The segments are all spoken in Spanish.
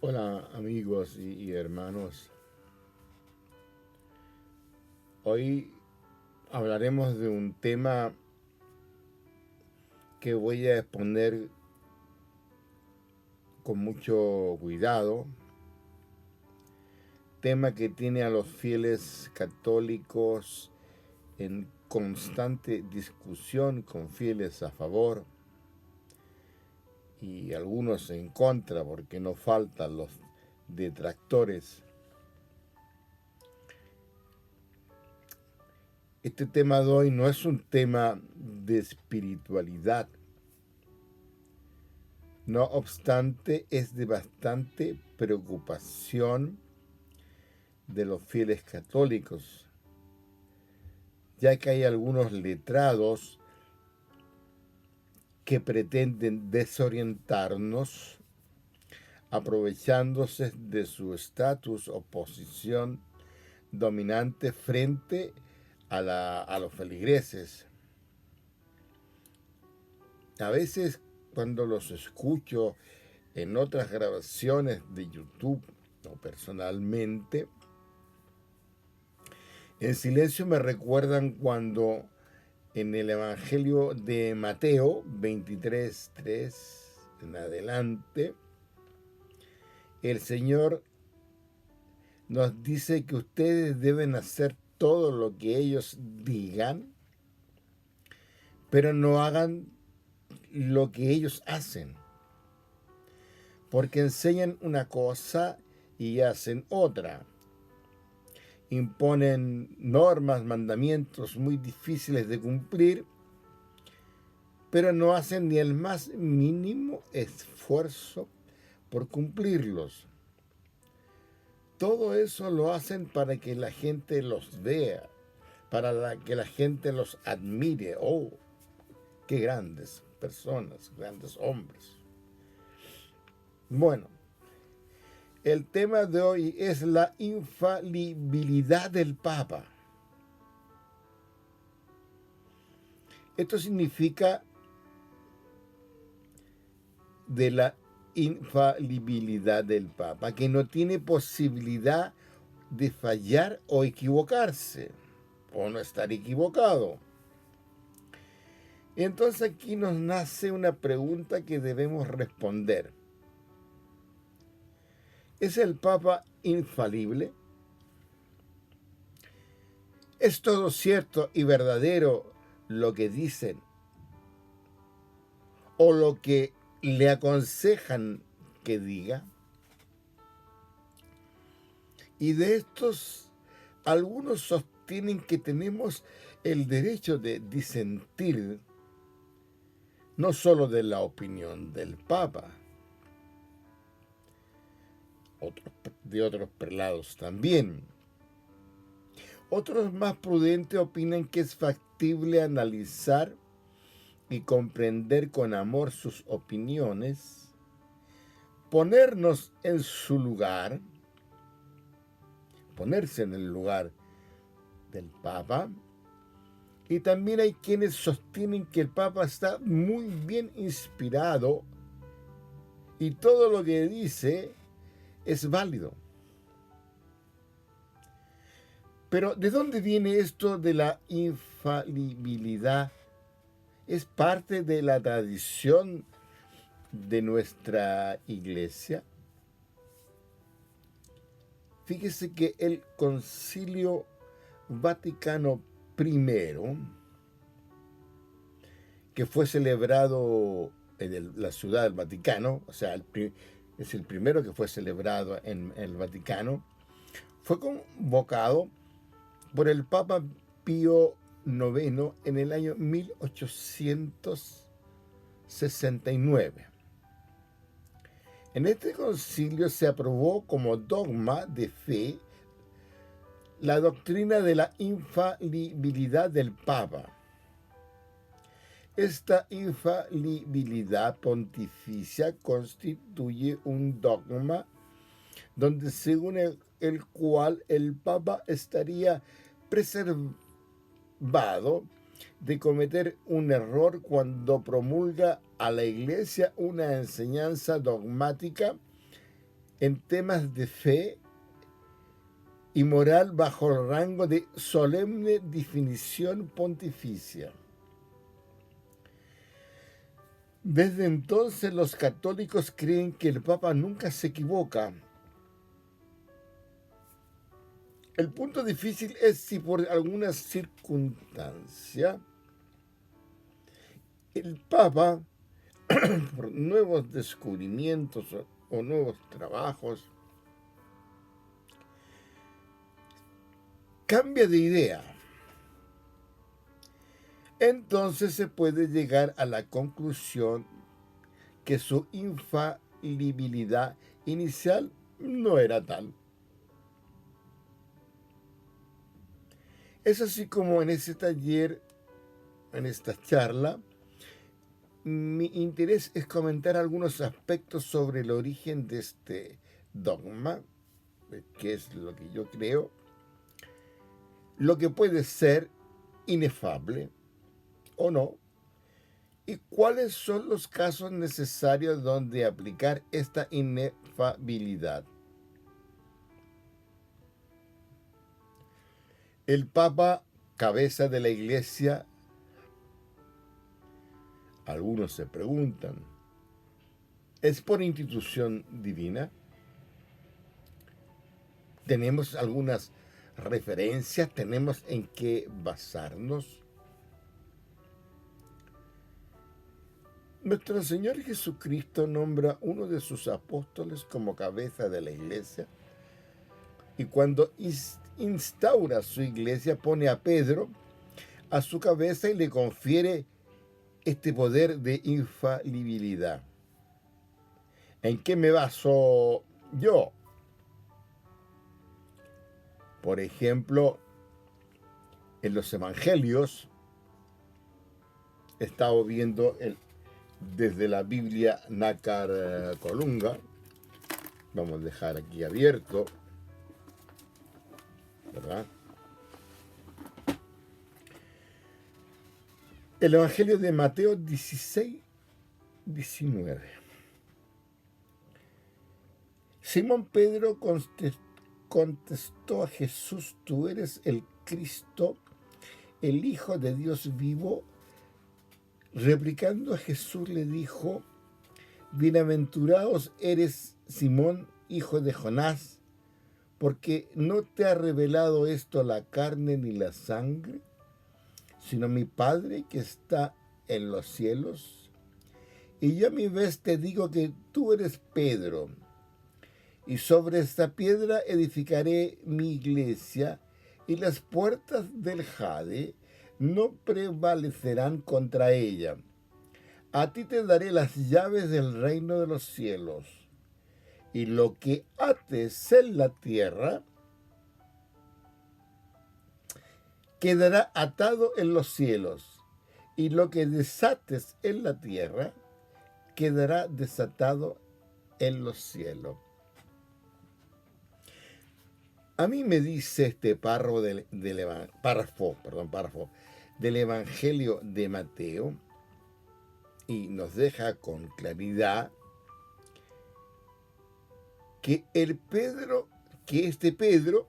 Hola amigos y hermanos. Hoy hablaremos de un tema que voy a exponer con mucho cuidado, tema que tiene a los fieles católicos en constante discusión, con fieles a favor y algunos en contra, porque no faltan los detractores. Este tema de hoy no es un tema de espiritualidad. No obstante, es de bastante preocupación de los fieles católicos, ya que hay algunos letrados que pretenden desorientarnos aprovechándose de su estatus o posición dominante frente a los feligreses. A veces cuando los escucho en otras grabaciones de YouTube o personalmente, en silencio me recuerdan cuando en el Evangelio de Mateo 23:3 en adelante, el Señor nos dice que ustedes deben hacer todo lo que ellos digan, pero no hagan lo que ellos hacen, porque enseñan una cosa y hacen otra. Imponen normas, mandamientos muy difíciles de cumplir, pero no hacen ni el más mínimo esfuerzo por cumplirlos. Todo eso lo hacen para que la gente los vea, para que la gente los admire. ¡Oh, qué grandes personas, grandes hombres! Bueno, el tema de hoy es la infalibilidad del Papa. Esto significa de la infalibilidad del Papa, que no tiene posibilidad de fallar o equivocarse, o no estar equivocado. Entonces aquí nos nace una pregunta que debemos responder. ¿Es el Papa infalible? ¿Es todo cierto y verdadero lo que dicen o lo que le aconsejan que diga? Y de estos, algunos sostienen que tenemos el derecho de disentir no solo de la opinión del Papa, de otros prelados también. Otros más prudentes opinan que es factible analizar y comprender con amor sus opiniones, ponernos en su lugar, ponerse en el lugar del Papa. Y también hay quienes sostienen que el Papa está muy bien inspirado y todo lo que dice es válido. Pero ¿de dónde viene esto de la infalibilidad? ¿Es parte de la tradición de nuestra iglesia? Fíjese que el Concilio Vaticano I, que fue celebrado en la ciudad del Vaticano, o sea, es el primero que fue celebrado en el Vaticano, fue convocado por el Papa Pío IX en el año 1869. En este concilio se aprobó como dogma de fe la doctrina de la infalibilidad del Papa. Esta infalibilidad pontificia constituye un dogma donde según el cual el Papa estaría preservado de cometer un error cuando promulga a la Iglesia una enseñanza dogmática en temas de fe y moral bajo el rango de solemne definición pontificia. Desde entonces los católicos creen que el Papa nunca se equivoca. El punto difícil es si por alguna circunstancia el Papa, por nuevos descubrimientos o nuevos trabajos, cambia de idea. Entonces se puede llegar a la conclusión que su infalibilidad inicial no era tal. Es así como en ese taller, en esta charla, mi interés es comentar algunos aspectos sobre el origen de este dogma, que es lo que yo creo, lo que puede ser inefable o no, y cuáles son los casos necesarios donde aplicar esta inefabilidad. El Papa, cabeza de la Iglesia, algunos se preguntan, ¿es por institución divina? ¿Tenemos algunas referencias? ¿Tenemos en qué basarnos? Nuestro Señor Jesucristo nombra uno de sus apóstoles como cabeza de la Iglesia, y cuando instaura su iglesia pone a Pedro a su cabeza y le confiere este poder de infalibilidad. ¿En qué me baso yo? Por ejemplo, en los evangelios, he estado viendo desde la Biblia Nácar Colunga, vamos a dejar aquí abierto, ¿verdad? El Evangelio de Mateo 16, 19. Simón Pedro contestó a Jesús: tú eres el Cristo, el Hijo de Dios vivo. Replicando a Jesús le dijo: bienaventurados eres, Simón, hijo de Jonás, porque no te ha revelado esto la carne ni la sangre, sino mi Padre que está en los cielos. Y yo a mi vez te digo que tú eres Pedro, y sobre esta piedra edificaré mi iglesia, y las puertas del Jade no prevalecerán contra ella. A ti te daré las llaves del reino de los cielos, y lo que ates en la tierra quedará atado en los cielos, y lo que desates en la tierra quedará desatado en los cielos. A mí me dice este párrafo del Evangelio de Mateo, y nos deja con claridad que este Pedro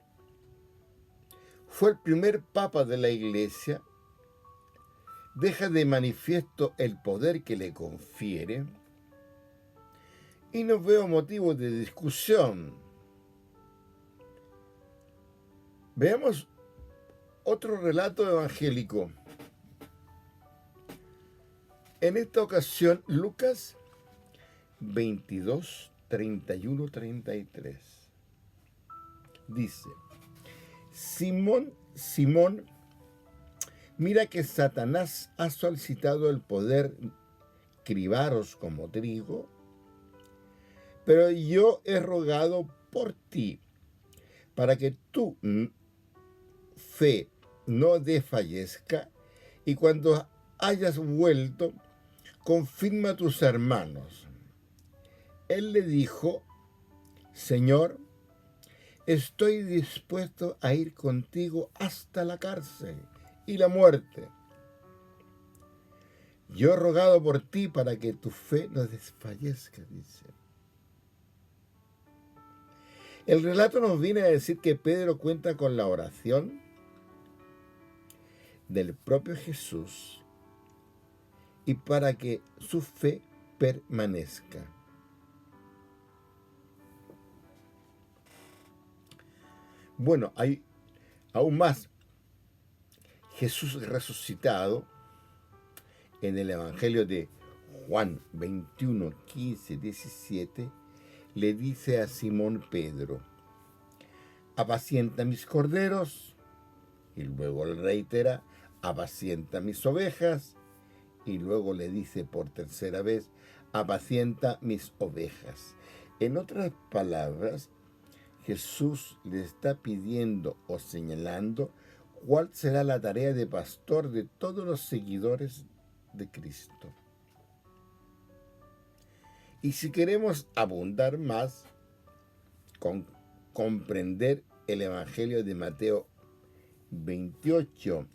fue el primer papa de la Iglesia, deja de manifiesto el poder que le confiere, y no veo motivo de discusión. Veamos otro relato evangélico. En esta ocasión, Lucas 22, 31, 33. Dice: Simón, Simón, mira que Satanás ha solicitado el poder cribaros como trigo, pero yo he rogado por ti, para que tu fe no desfallezca, y cuando hayas vuelto, confirma a tus hermanos. Él le dijo: Señor, estoy dispuesto a ir contigo hasta la cárcel y la muerte. Yo he rogado por ti para que tu fe no desfallezca, dice. El relato nos viene a decir que Pedro cuenta con la oración del propio Jesús y para que su fe permanezca. Bueno, hay aún más. Jesús resucitado en el Evangelio de Juan 21, 15, 17, le dice a Simón Pedro, apacienta mis corderos, y luego le reitera, apacienta mis ovejas, y luego le dice por tercera vez, apacienta mis ovejas. En otras palabras, Jesús le está pidiendo o señalando cuál será la tarea de pastor de todos los seguidores de Cristo. Y si queremos abundar más con comprender el Evangelio de Mateo 28,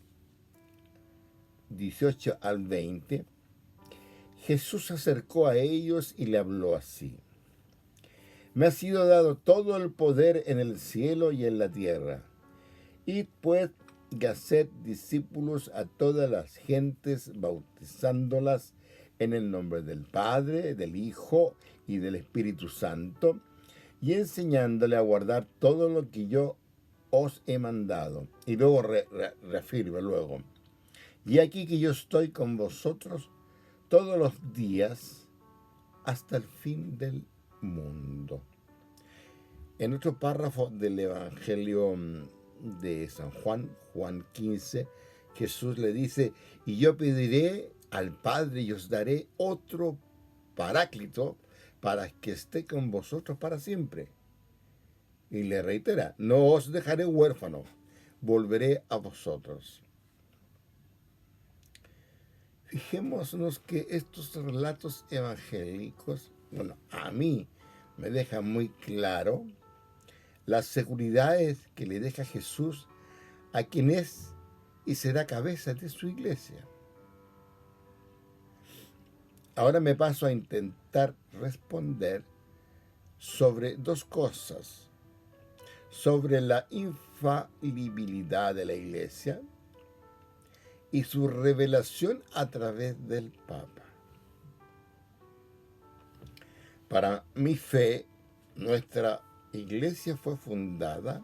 18 al 20, Jesús se acercó a ellos y le habló así. Me ha sido dado todo el poder en el cielo y en la tierra. Id pues y haced discípulos a todas las gentes, bautizándolas en el nombre del Padre, del Hijo y del Espíritu Santo, y enseñándole a guardar todo lo que yo os he mandado. Y luego reafirma luego. Y aquí que yo estoy con vosotros todos los días hasta el fin del mundo. En otro párrafo del Evangelio de San Juan, Juan 15, Jesús le dice, y yo pediré al Padre y os daré otro paráclito para que esté con vosotros para siempre. Y le reitera, no os dejaré huérfano, volveré a vosotros. Fijémonos que estos relatos evangélicos, bueno, a mí me dejan muy claro las seguridades que le deja Jesús a quien es y será cabeza de su iglesia. Ahora me paso a intentar responder sobre dos cosas. Sobre la infalibilidad de la iglesia y su revelación a través del Papa. Para mi fe, nuestra iglesia fue fundada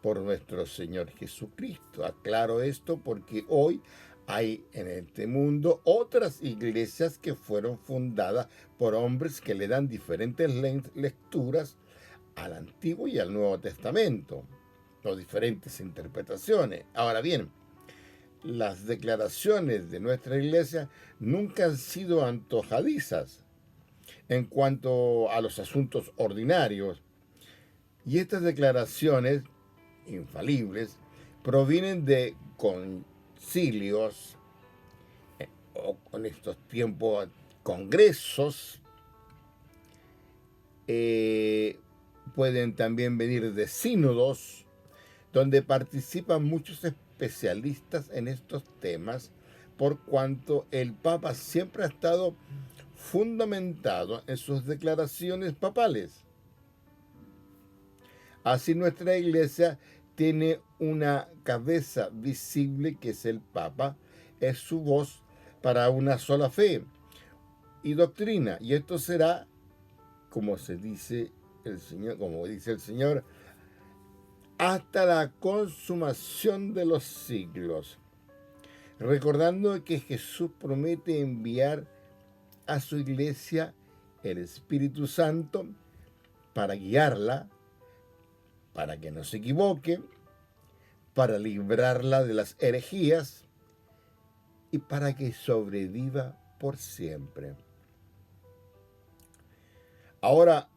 por nuestro Señor Jesucristo. Aclaro esto porque hoy hay en este mundo otras iglesias que fueron fundadas por hombres que le dan diferentes lecturas al Antiguo y al Nuevo Testamento, o diferentes interpretaciones. Ahora bien, las declaraciones de nuestra iglesia nunca han sido antojadizas en cuanto a los asuntos ordinarios, y estas declaraciones infalibles provienen de concilios o en estos tiempos congresos, pueden también venir de sínodos donde participan muchos especialistas en estos temas, por cuanto el Papa siempre ha estado fundamentado en sus declaraciones papales. Así nuestra iglesia tiene una cabeza visible que es el Papa, es su voz para una sola fe y doctrina, y esto será, como dice el Señor, hasta la consumación de los siglos. Recordando que Jesús promete enviar a su iglesia el Espíritu Santo para guiarla, para que no se equivoque, para librarla de las herejías y para que sobreviva por siempre. Ahora,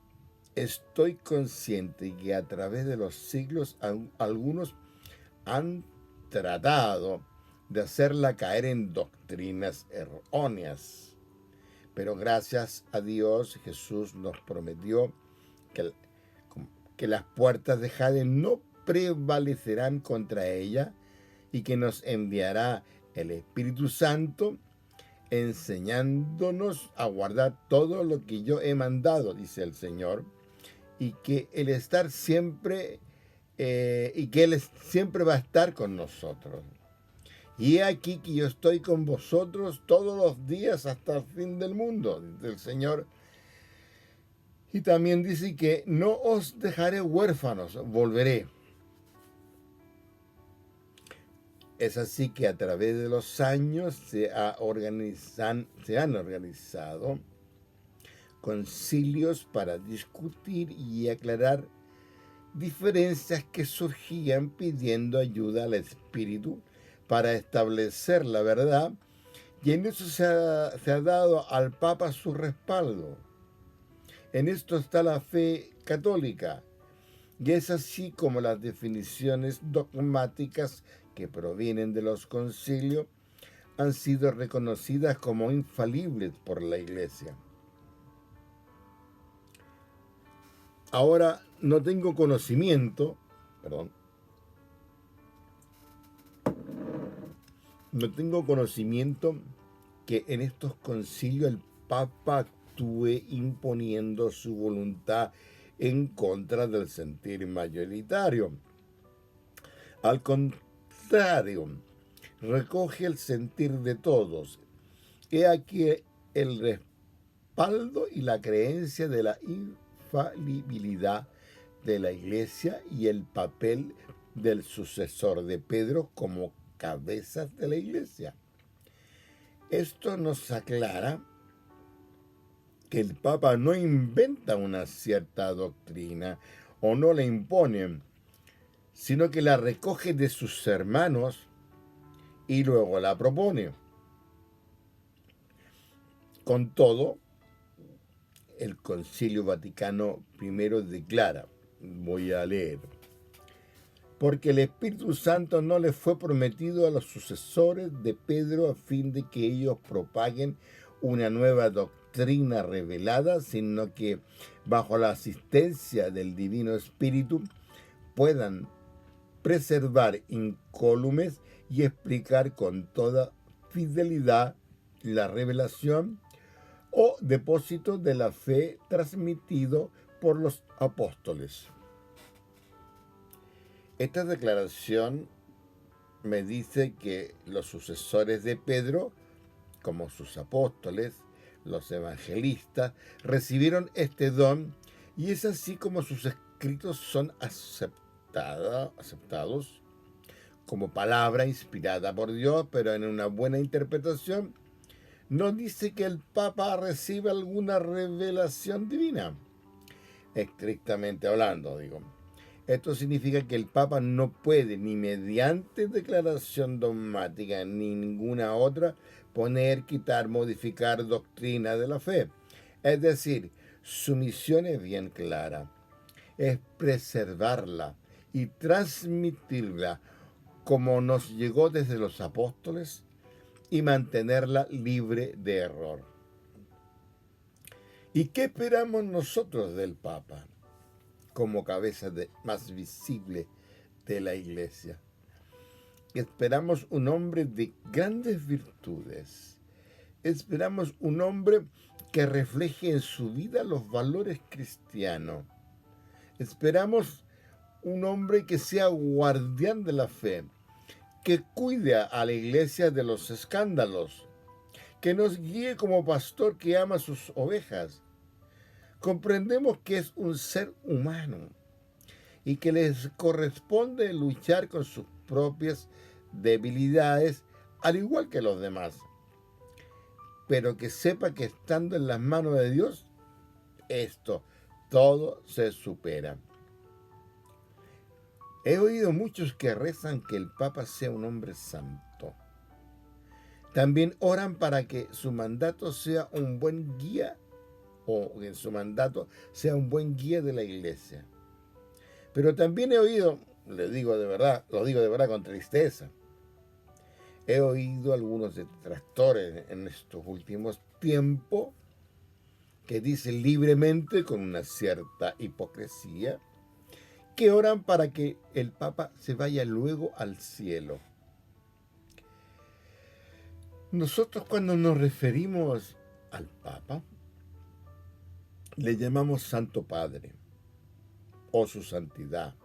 estoy consciente que a través de los siglos algunos han tratado de hacerla caer en doctrinas erróneas. Pero gracias a Dios, Jesús nos prometió que las puertas de Hades no prevalecerán contra ella y que nos enviará el Espíritu Santo enseñándonos a guardar todo lo que yo he mandado, dice el Señor. y que Él estar siempre y que Él siempre va a estar con nosotros. Y he aquí que yo estoy con vosotros todos los días hasta el fin del mundo, dice el Señor. Y también dice que no os dejaré huérfanos, volveré. Es así que a través de los años se han organizado concilios para discutir y aclarar diferencias que surgían pidiendo ayuda al Espíritu para establecer la verdad, y en eso se ha dado al Papa su respaldo. En esto está la fe católica, y es así como las definiciones dogmáticas que provienen de los concilios han sido reconocidas como infalibles por la Iglesia. Ahora no tengo conocimiento, no tengo conocimiento que en estos concilios el Papa actúe imponiendo su voluntad en contra del sentir mayoritario. Al contrario, recoge el sentir de todos. He aquí el respaldo y la creencia de la infalibilidad de la Iglesia y el papel del sucesor de Pedro como cabezas de la Iglesia. Esto nos aclara que el Papa no inventa una cierta doctrina o no la impone, sino que la recoge de sus hermanos y luego la propone. Con todo, el Concilio Vaticano I declara, voy a leer, porque el Espíritu Santo no le fue prometido a los sucesores de Pedro a fin de que ellos propaguen una nueva doctrina revelada, sino que bajo la asistencia del Divino Espíritu puedan preservar incólumes y explicar con toda fidelidad la revelación o depósito de la fe transmitido por los apóstoles. Esta declaración me dice que los sucesores de Pedro, como sus apóstoles, los evangelistas, recibieron este don, y es así como sus escritos son aceptados como palabra inspirada por Dios, pero en una buena interpretación. No dice que el Papa reciba alguna revelación divina, estrictamente hablando, digo. Esto significa que el Papa no puede, ni mediante declaración dogmática, ni ninguna otra, poner, quitar, modificar doctrina de la fe. Es decir, su misión es bien clara. Es preservarla y transmitirla como nos llegó desde los apóstoles y mantenerla libre de error. ¿Y qué esperamos nosotros del Papa como cabeza más visible de la Iglesia? Esperamos un hombre de grandes virtudes. Esperamos un hombre que refleje en su vida los valores cristianos. Esperamos un hombre que sea guardián de la fe, que cuide a la Iglesia de los escándalos, que nos guíe como pastor que ama a sus ovejas. Comprendemos que es un ser humano y que les corresponde luchar con sus propias debilidades, al igual que los demás. Pero que sepa que estando en las manos de Dios, esto todo se supera. He oído muchos que rezan que el Papa sea un hombre santo. También oran para que su mandato sea un buen guía, o que su mandato sea un buen guía de la Iglesia. Pero también he oído, lo digo de verdad con tristeza, he oído algunos detractores en estos últimos tiempos que dicen libremente, con una cierta hipocresía, que oran para que el Papa se vaya luego al cielo. Nosotros, cuando nos referimos al Papa, le llamamos Santo Padre. o su santidad.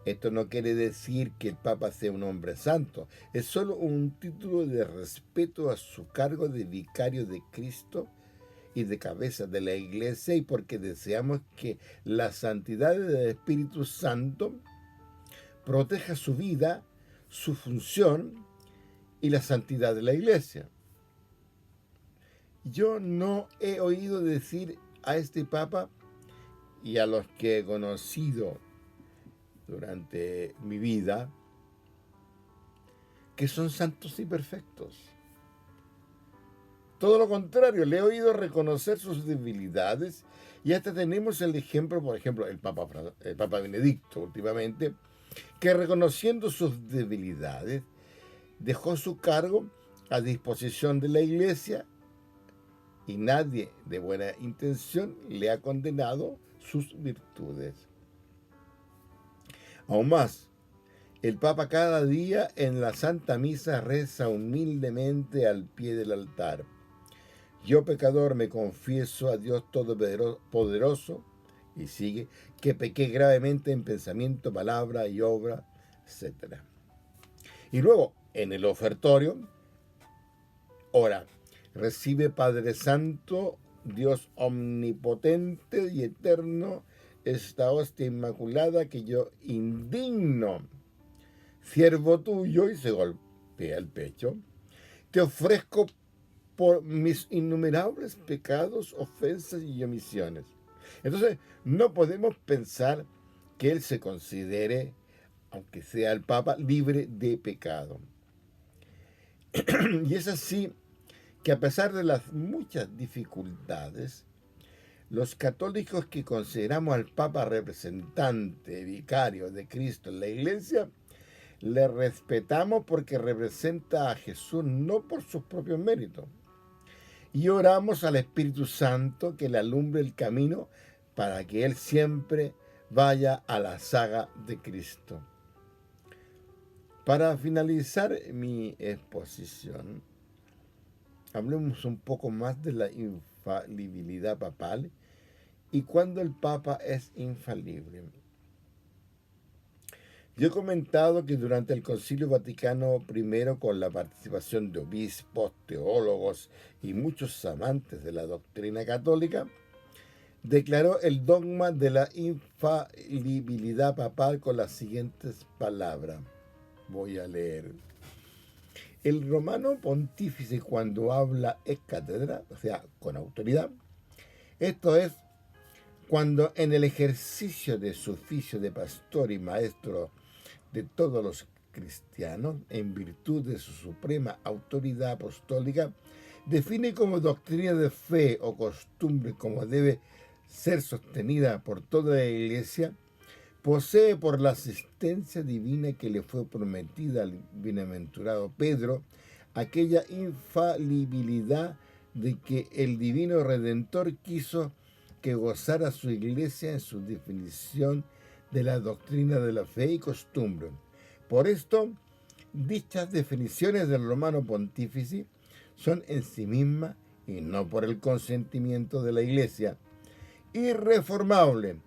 Esto no quiere decir que el Papa sea un hombre santo, es solo un título de respeto a su cargo de vicario de Cristo y de cabeza de la Iglesia, y porque deseamos que la santidad del Espíritu Santo proteja su vida, su función y la santidad de la Iglesia. Yo no he oído decir a este Papa y a los que he conocido durante mi vida que son santos y perfectos. Todo lo contrario, le he oído reconocer sus debilidades, y hasta tenemos el ejemplo, por ejemplo, el Papa Benedicto últimamente, que reconociendo sus debilidades, dejó su cargo a disposición de la Iglesia, y nadie de buena intención le ha condenado sus virtudes. Aún más, el Papa cada día en la Santa Misa reza humildemente al pie del altar: yo pecador me confieso a Dios Todopoderoso, y sigue, que pequé gravemente en pensamiento, palabra y obra, etc. Y luego, en el ofertorio, ora: recibe, Padre Santo, Dios omnipotente y eterno, esta hostia inmaculada que yo, indigno siervo tuyo, y se golpea el pecho, te ofrezco por mis innumerables pecados, ofensas y omisiones. Entonces, no podemos pensar que él se considere, aunque sea el Papa, libre de pecado. Y es así que, a pesar de las muchas dificultades, los católicos que consideramos al Papa representante, vicario de Cristo en la Iglesia, le respetamos porque representa a Jesús, no por sus propios méritos. Y oramos al Espíritu Santo que le alumbre el camino para que Él siempre vaya a la saga de Cristo. Para finalizar mi exposición, hablemos un poco más de la infalibilidad papal y cuándo el Papa es infalible. Yo he comentado que durante el Concilio Vaticano I, con la participación de obispos, teólogos y muchos amantes de la doctrina católica, declaró el dogma de la infalibilidad papal con las siguientes palabras. Voy a leer. El romano pontífice, cuando habla ex cátedra, o sea, con autoridad, esto es, cuando en el ejercicio de su oficio de pastor y maestro de todos los cristianos, en virtud de su suprema autoridad apostólica, define como doctrina de fe o costumbre como debe ser sostenida por toda la Iglesia, posee por la asistencia divina que le fue prometida al bienaventurado Pedro aquella infalibilidad de que el divino Redentor quiso que gozara su Iglesia en su definición de la doctrina de la fe y costumbre. Por esto, dichas definiciones del romano pontífice son en sí mismas, y no por el consentimiento de la Iglesia, irreformable.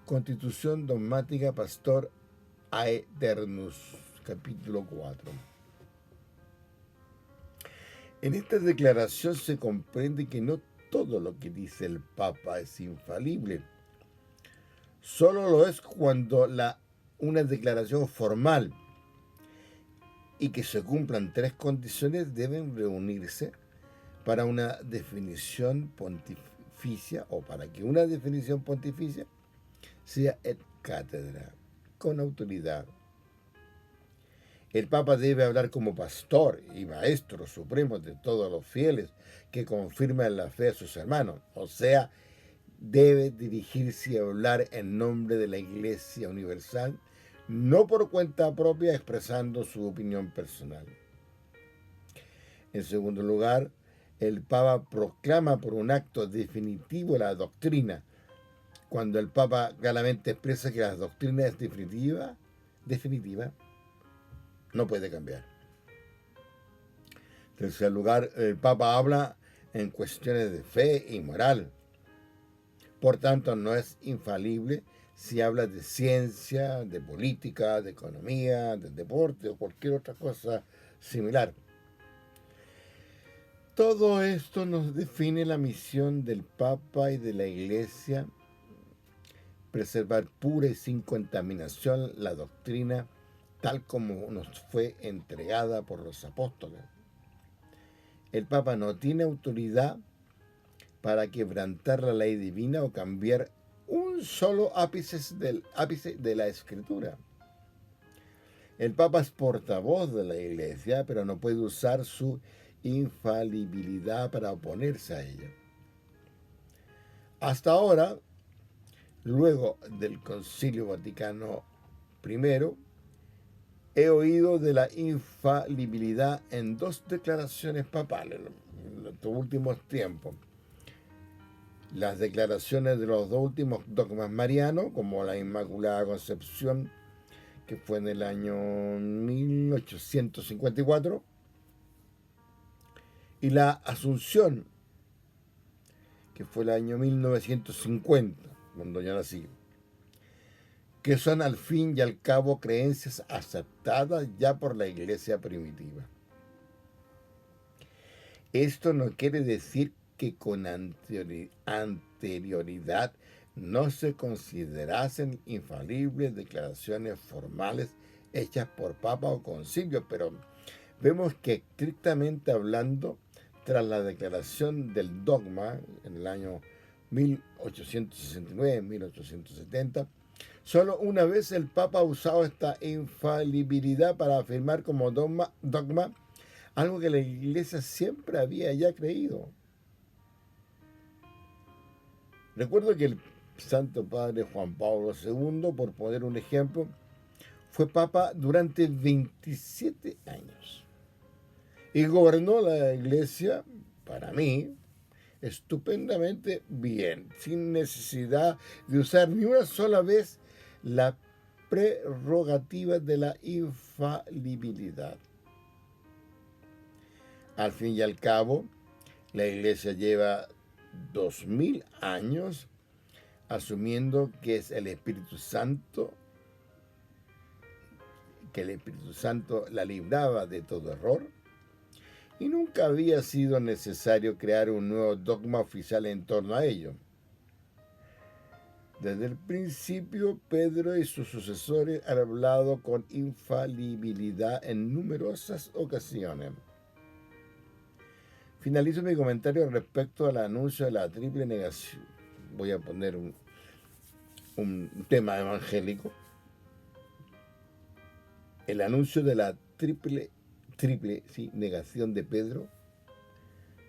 Constitución dogmática Pastor Aeternus, capítulo 4. En esta declaración se comprende que no todo lo que dice el Papa es infalible. Solo lo es cuando una declaración formal y que se cumplan tres condiciones deben reunirse para una definición pontificia, o para que una definición pontificia sea ex cátedra, con autoridad. El Papa debe hablar como pastor y maestro supremo de todos los fieles que confirman la fe a sus hermanos, o sea, debe dirigirse y hablar en nombre de la Iglesia Universal, no por cuenta propia expresando su opinión personal. En segundo lugar, el Papa proclama por un acto definitivo la doctrina. Cuando el Papa claramente expresa que la doctrina es definitiva, no puede cambiar. En tercer lugar, el Papa habla en cuestiones de fe y moral. Por tanto, no es infalible si habla de ciencia, de política, de economía, de deporte o cualquier otra cosa similar. Todo esto nos define la misión del Papa y de la Iglesia: preservar pura y sin contaminación la doctrina tal como nos fue entregada por los apóstoles. El Papa no tiene autoridad para quebrantar la ley divina o cambiar un solo ápice de la Escritura. El Papa es portavoz de la Iglesia, pero no puede usar su infalibilidad para oponerse a ella. Hasta ahora, luego del Concilio Vaticano I, he oído de la infalibilidad en dos declaraciones papales en estos últimos tiempos. Las declaraciones de los dos últimos dogmas marianos, como la Inmaculada Concepción, que fue en el año 1854, y la Asunción, que fue el año 1950, cuando ya nací, que son al fin y al cabo creencias aceptadas ya por la Iglesia primitiva. Esto no quiere decir que con anterioridad no se considerasen infalibles declaraciones formales hechas por Papa o Concilio, pero vemos que estrictamente hablando, tras la declaración del dogma en el año 1869-1870, solo una vez el Papa ha usado esta infalibilidad para afirmar como dogma algo que la Iglesia siempre había ya creído. Recuerdo que el Santo Padre Juan Pablo II, por poner un ejemplo, fue Papa durante 27 años y gobernó la Iglesia, para mí, estupendamente bien, sin necesidad de usar ni una sola vez la prerrogativa de la infalibilidad. Al fin y al cabo, la Iglesia lleva 2000 años asumiendo que es el Espíritu Santo, que el Espíritu Santo la libraba de todo error, y nunca había sido necesario crear un nuevo dogma oficial en torno a ello. Desde el principio, Pedro y sus sucesores han hablado con infalibilidad en numerosas ocasiones. Finalizo mi comentario respecto al anuncio de la triple negación. Voy a poner un tema evangélico. El anuncio de la triple negación de Pedro,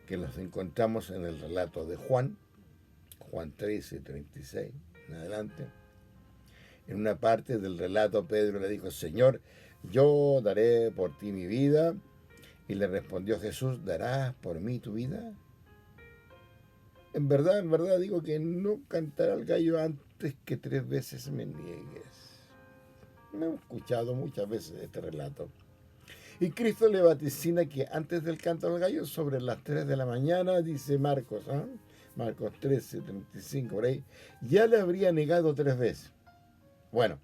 que los encontramos en el relato de Juan 13, 36, en adelante. En una parte del relato, Pedro le dijo: Señor, yo daré por ti mi vida. Y le respondió Jesús: ¿darás por mí tu vida? En verdad digo que no cantará el gallo antes que 3 veces me niegues. Me he escuchado muchas veces este relato. Y Cristo le vaticina que antes del canto del gallo, sobre las 3 de la mañana, dice Marcos, Marcos 13, 35, por ahí, ya le habría negado 3 veces. Bueno,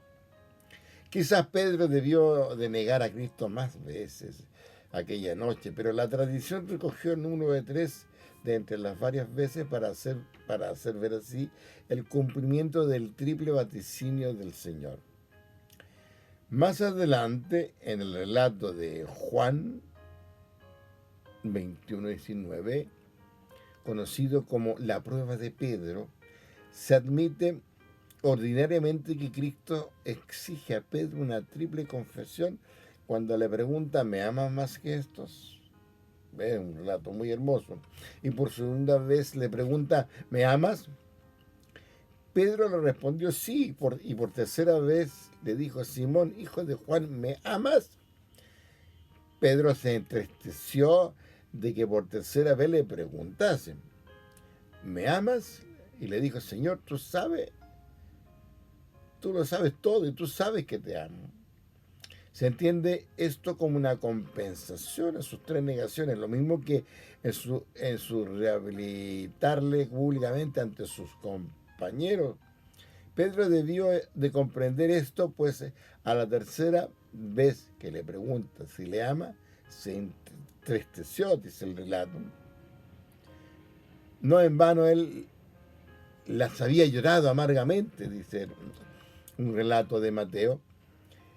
quizás Pedro debió de negar a Cristo más veces aquella noche, pero la tradición recogió en uno de 3 de entre las varias veces para hacer ver así el cumplimiento del triple vaticinio del Señor. Más adelante, en el relato de Juan 21:19, conocido como la prueba de Pedro, se admite ordinariamente que Cristo exige a Pedro una triple confesión cuando le pregunta: ¿me amas más que estos? Un relato muy hermoso. Y por segunda vez le pregunta: ¿me amas? Pedro le respondió sí, y por tercera vez le dijo: Simón, hijo de Juan, ¿me amas? Pedro se entristeció de que por tercera vez le preguntase: ¿me amas? Y le dijo: Señor, tú lo sabes todo y tú sabes que te amo. Se entiende esto como una compensación a sus 3 negaciones, lo mismo que en su rehabilitarle públicamente ante sus compañeros. Pedro debió de comprender esto, pues a la tercera vez que le pregunta si le ama, se entristeció, dice el relato. No en vano él las había llorado amargamente, dice un relato de Mateo.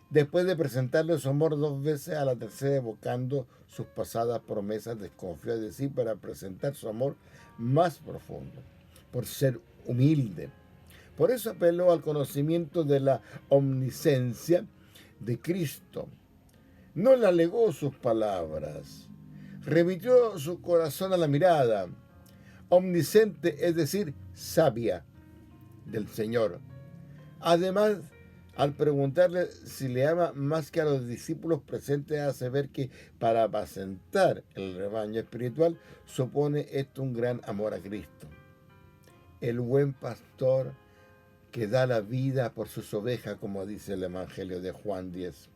Después de presentarle su amor dos veces, a la tercera evocando sus pasadas promesas, desconfió de sí para presentar su amor más profundo, por ser humilde. Por eso apeló al conocimiento de la omnisciencia de Cristo. No le alegó sus palabras, remitió su corazón a la mirada. Omnisciente, es decir, sabia del Señor. Además, al preguntarle si le ama más que a los discípulos presentes, hace ver que para apacentar el rebaño espiritual supone esto un gran amor a Cristo. El buen pastor que da la vida por sus ovejas, como dice el Evangelio de Juan 10.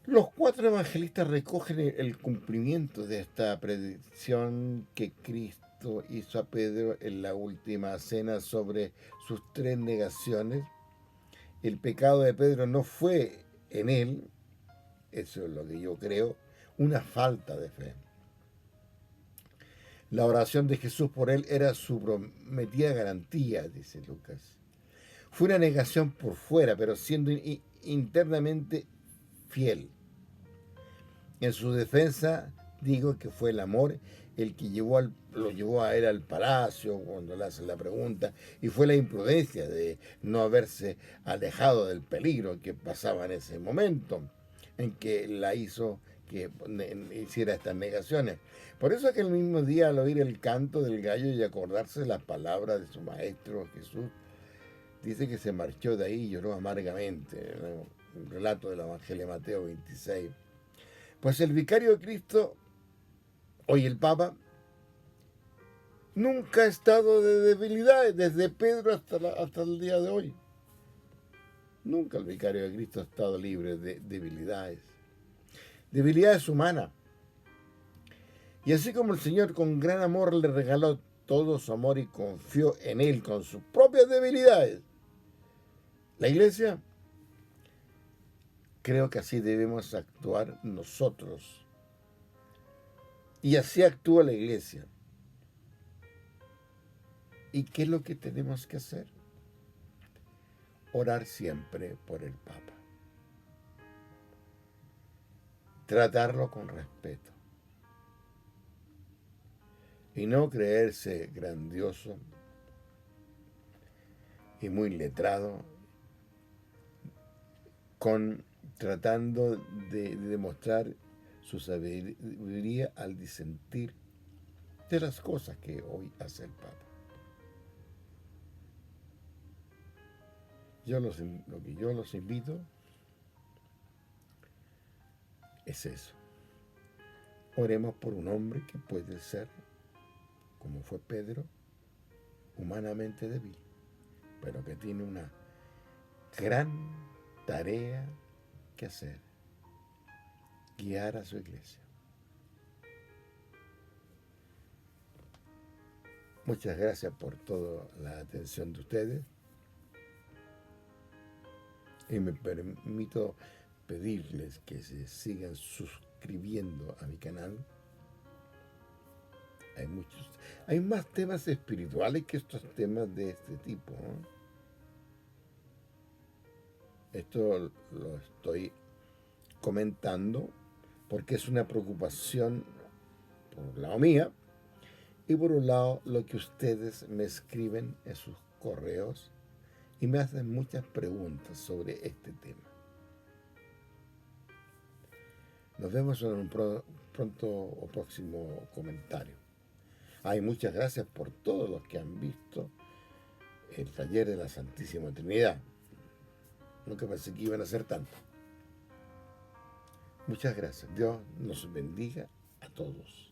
Los cuatro evangelistas recogen el cumplimiento de esta predicción que Cristo hizo a Pedro en la última cena sobre sus tres negaciones. El pecado de Pedro no fue en él, eso es lo que yo creo, una falta de fe. La oración de Jesús por él era su prometida garantía, dice Lucas. Fue una negación por fuera, pero siendo internamente fiel. En su defensa, digo que fue el amor el que lo llevó a él al palacio cuando le hacen la pregunta, y fue la imprudencia de no haberse alejado del peligro que pasaba en ese momento en que la hizo que hiciera estas negaciones. Por eso es que el mismo día, al oír el canto del gallo y acordarse de las palabras de su maestro Jesús, dice que se marchó de ahí y lloró amargamente. Un relato del Evangelio de Mateo 26. Pues el vicario de Cristo, hoy el Papa, nunca ha estado de debilidades, desde Pedro hasta el día de hoy. Nunca el vicario de Cristo ha estado libre de debilidades. Debilidades humanas. Y así como el Señor con gran amor le regaló todo su amor y confió en Él con sus propias debilidades, la Iglesia, creo que así debemos actuar nosotros. Y así actúa la Iglesia. ¿Y qué es lo que tenemos que hacer? Orar siempre por el Papa. Tratarlo con respeto. Y no creerse grandioso y muy letrado tratando de demostrar su sabiduría al disentir de las cosas que hoy hace el Papa. Lo que yo los invito es eso. Oremos por un hombre que puede ser, como fue Pedro, humanamente débil, pero que tiene una gran tarea que hacer: guiar a su iglesia. Muchas gracias por toda la atención de ustedes. Y me permito pedirles que se sigan suscribiendo a mi canal. Hay más temas espirituales que estos temas de este tipo, ¿no? Esto lo estoy comentando porque es una preocupación por un lado mía y por un lado lo que ustedes me escriben en sus correos y me hacen muchas preguntas sobre este tema. Nos vemos en un pronto o próximo comentario. Muchas gracias por todos los que han visto el taller de la Santísima Trinidad. Nunca pensé que iban a ser tanto. Muchas gracias. Dios nos bendiga a todos.